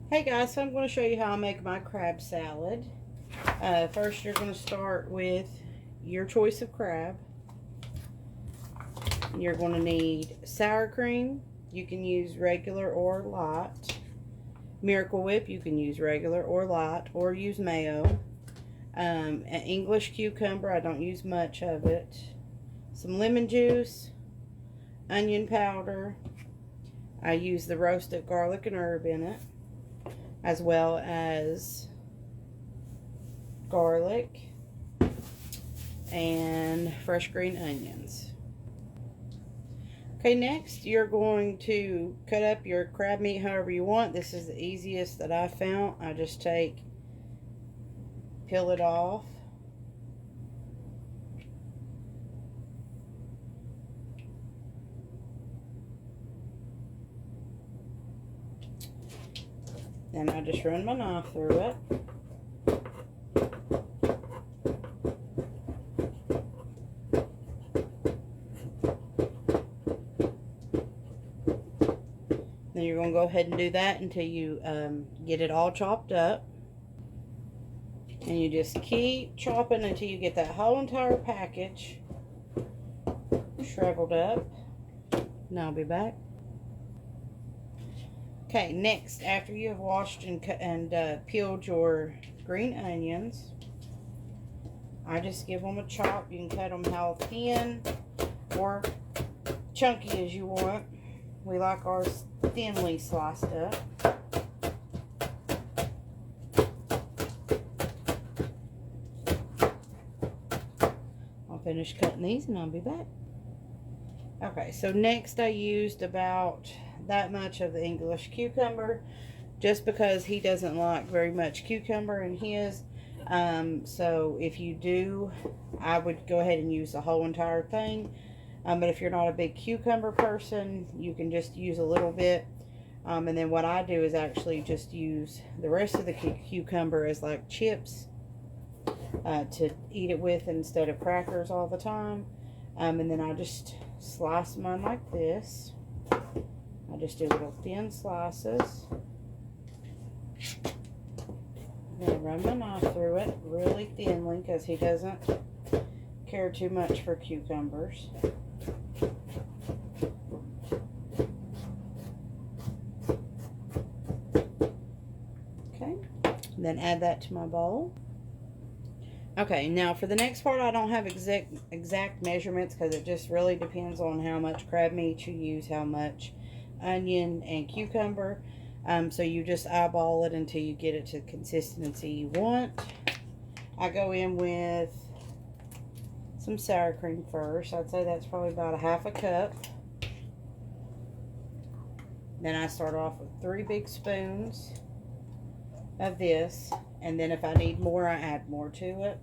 Hey guys, so I'm going to show you how I make my crab salad. First, you're going to start with your choice of crab. You're going to need sour cream. You can use regular or light. Miracle Whip, you can use regular or light, or use mayo. An English cucumber, I don't use much of it. Some lemon juice, onion powder. I use the roasted garlic and herb in it, as well as garlic and fresh green onions. Okay, next you're going to cut up your crab meat however you want. This is the easiest that I found. I just peel it off. Then I just run my knife through it. Then you're going to go ahead and do that until you get it all chopped up. And you just keep chopping until you get that whole entire package shriveled up. Now I'll be back. Okay, next, after you have washed and peeled your green onions, I just give them a chop. You can cut them how thin or chunky as you want. We like ours thinly sliced up. I'll finish cutting these and I'll be back. Okay, so next I used about that much of the English cucumber, just because he doesn't like very much cucumber in his. So if you do, I would go ahead and use the whole entire thing. But if you're not a big cucumber person, you can just use a little bit. And then what I do is actually just use the rest of the cucumber as like chips to eat it with instead of crackers all the time. And then I just slice mine like this. I just do little thin slices. I'm going to run my knife through it really thinly because he doesn't care too much for cucumbers. Okay, then add that to my bowl. Okay, now for the next part, I don't have exact measurements because it just really depends on how much crab meat you use, how much onion and cucumber. So you just eyeball it until you get it to the consistency you want. I go in with some sour cream first. I'd say that's probably about a half a cup. Then I start off with 3 big spoons of this, and then if I need more, I add more to it.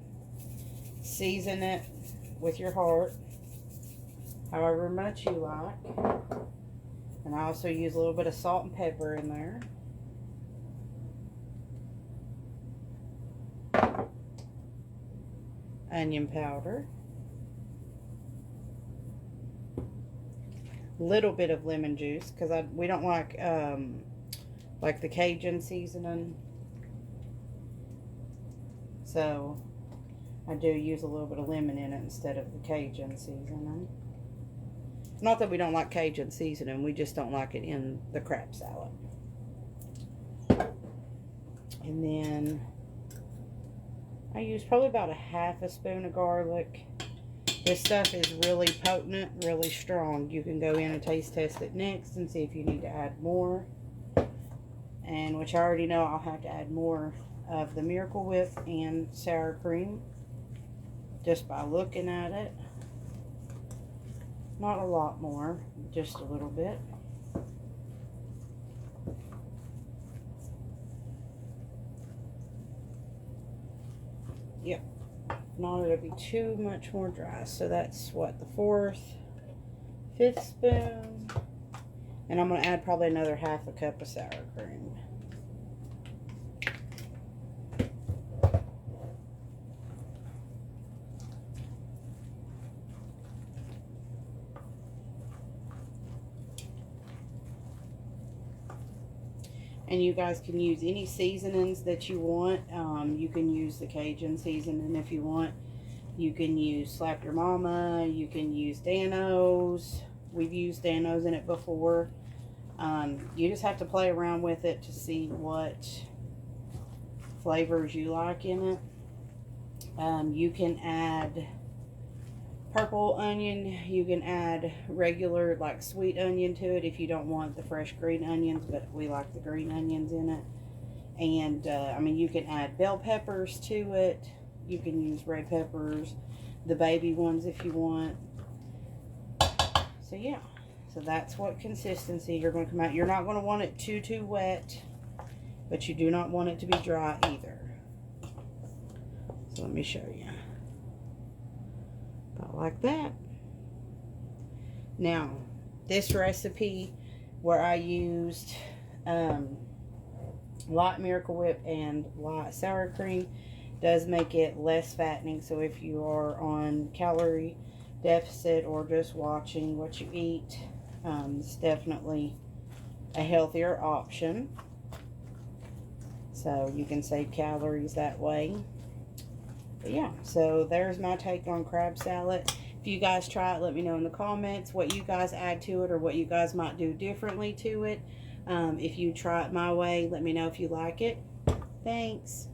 Season it with your heart, however much you like. And I also use a little bit of salt and pepper in there. Onion powder. Little bit of lemon juice because we don't like the Cajun seasoning. So I do use a little bit of lemon in it instead of the Cajun seasoning. Not that we don't like Cajun seasoning, we just don't like it in the crab salad. And then I use probably about a half a spoon of garlic. This stuff is really potent, really strong. You can go in and taste test it next and see if you need to add more. And which I already know I'll have to add more of the Miracle Whip and sour cream just by looking at it. Not a lot more, just a little bit. Yep. Not it'll be too much more dry. So that's what, the 4th, 5th spoon. And I'm going to add probably another half a cup of sour cream. And you guys can use any seasonings that you want. You can use the Cajun seasoning if you want. You can use Slap Your Mama. You can use Dano's. We've used Dano's in it before. You just have to play around with it to see what flavors you like in it. You can add purple onion. You can add regular, like, sweet onion to it if you don't want the fresh green onions, but we like the green onions in it. And, I mean, you can add bell peppers to it. You can use red peppers, the baby ones if you want. So, yeah. So, that's what consistency you're going to come out. You're not going to want it too wet, but you do not want it to be dry either. So, let me show you. About like that. Now, this recipe where I used light Miracle Whip and light sour cream does make it less fattening. So if you are on calorie deficit or just watching what you eat, it's definitely a healthier option. So you can save calories that way. But yeah, so there's my take on crab salad. If you guys try it, let me know in the comments what you guys add to it or what you guys might do differently to it. If you try it my way, let me know if you like it. Thanks.